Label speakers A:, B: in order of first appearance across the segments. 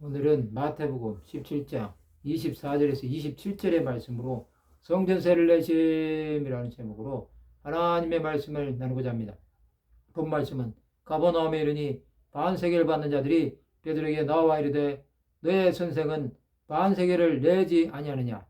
A: 오늘은 마태복음 17장 24절에서 27절의 말씀으로 성전세를 내심이라는 제목으로 하나님의 말씀을 나누고자 합니다. 본 말씀은 가버나움에 이르니 반세계를 받는 자들이 베드로에게 나와 이르되 너의 선생은 반세계를 내지 아니하느냐.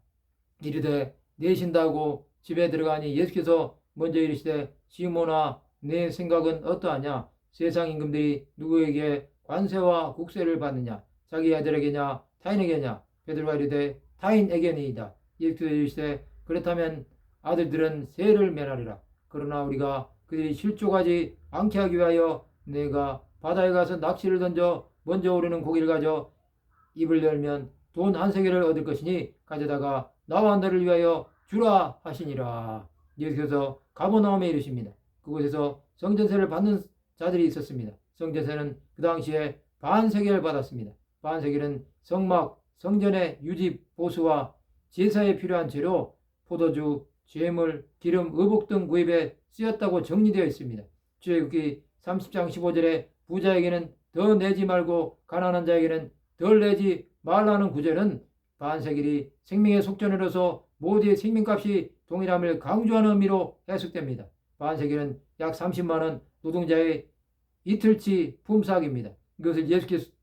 A: 이르되 내신다고 집에 들어가니 예수께서 먼저 이르시되 시몬아 내 생각은 어떠하냐. 세상 임금들이 누구에게 관세와 국세를 받느냐. 자기 아들에게냐 타인에게냐. 베드로가 이르되 타인에게니이다. 예수께서 이르시되 그렇다면 아들들은 세를 면하리라. 그러나 우리가 그들이 실족하지 않게 하기 위하여 내가 바다에 가서 낚시를 던져 먼저 오르는 고기를 가져 입을 열면 돈 한 세겔을 얻을 것이니 가져다가 나와 너를 위하여 주라 하시니라. 예수께서 가버나움에 이르십니다. 그곳에서 성전세를 받는 자들이 있었습니다. 성전세는 그 당시에 반세겔을 받았습니다. 반세겔은 성막, 성전의 유지 보수와 제사에 필요한 재료, 포도주, 죄물, 기름, 의복 등 구입에 쓰였다고 정리되어 있습니다. 출애굽기 30장 15절에 부자에게는 더 내지 말고 가난한 자에게는 덜 내지 말라는 구절은 반세겔이 생명의 속전으로서 모두의 생명값이 동일함을 강조하는 의미로 해석됩니다. 반세겔은 약 30만원 노동자의 이틀치 품삯입니다. 이것을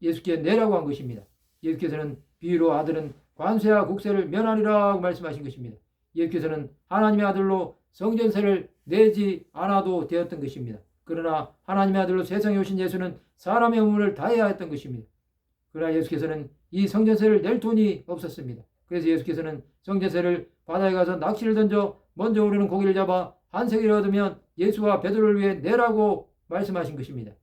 A: 예수께 내라고 한 것입니다. 예수께서는 비유로 아들은 관세와 국세를 면하리라고 말씀하신 것입니다. 예수께서는 하나님의 아들로 성전세를 내지 않아도 되었던 것입니다. 그러나 하나님의 아들로 세상에 오신 예수는 사람의 의무를 다해야 했던 것입니다. 그러나 예수께서는 이 성전세를 낼 돈이 없었습니다. 그래서 예수께서는 성전세를 바다에 가서 낚시를 던져 먼저 오르는 고기를 잡아 한 세겔을 얻으면 예수와 베드로를 위해 내라고 말씀하신 것입니다.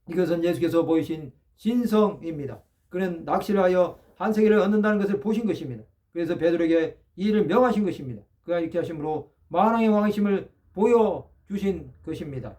A: 이것은 예수께서 보이신 신성입니다. 그는 낚시를 하여 한 세겔을 얻는다는 것을 보신 것입니다. 그래서 베드로에게 이 일을 명하신 것입니다. 그가 이렇게 하심으로 만왕의 왕이심을 보여주신 것입니다.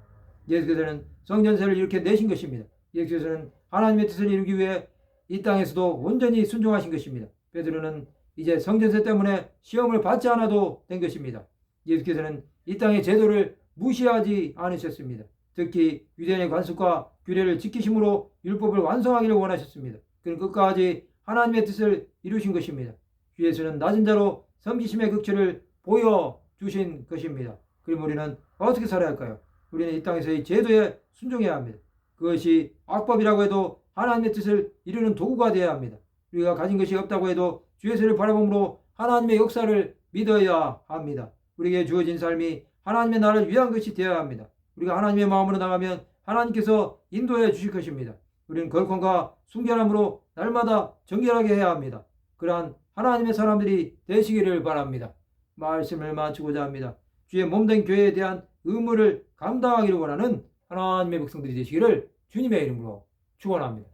A: 예수께서는 성전세를 이렇게 내신 것입니다. 예수께서는 하나님의 뜻을 이루기 위해 이 땅에서도 온전히 순종하신 것입니다. 베드로는 이제 성전세 때문에 시험을 받지 않아도 된 것입니다. 예수께서는 이 땅의 제도를 무시하지 않으셨습니다. 특히 유대인의 관습과 규례를 지키심으로 율법을 완성하기를 원하셨습니다. 그는 끝까지 하나님의 뜻을 이루신 것입니다. 주 예수는 낮은 자로 섬기심의 극치를 보여주신 것입니다. 그럼 우리는 어떻게 살아야 할까요? 우리는 이 땅에서의 제도에 순종해야 합니다. 그것이 악법이라고 해도 하나님의 뜻을 이루는 도구가 되어야 합니다. 우리가 가진 것이 없다고 해도 주 예수를 바라봄으로 하나님의 역사를 믿어야 합니다. 우리에게 주어진 삶이 하나님의 나라를 위한 것이 되어야 합니다. 우리가 하나님의 마음으로 나가면 하나님께서 인도해 주실 것입니다. 우리는 거룩함과 순결함으로 날마다 정결하게 해야 합니다. 그러한 하나님의 사람들이 되시기를 바랍니다. 말씀을 마치고자 합니다. 주의 몸된 교회에 대한 의무를 감당하기를 원하는 하나님의 백성들이 되시기를 주님의 이름으로 축원합니다.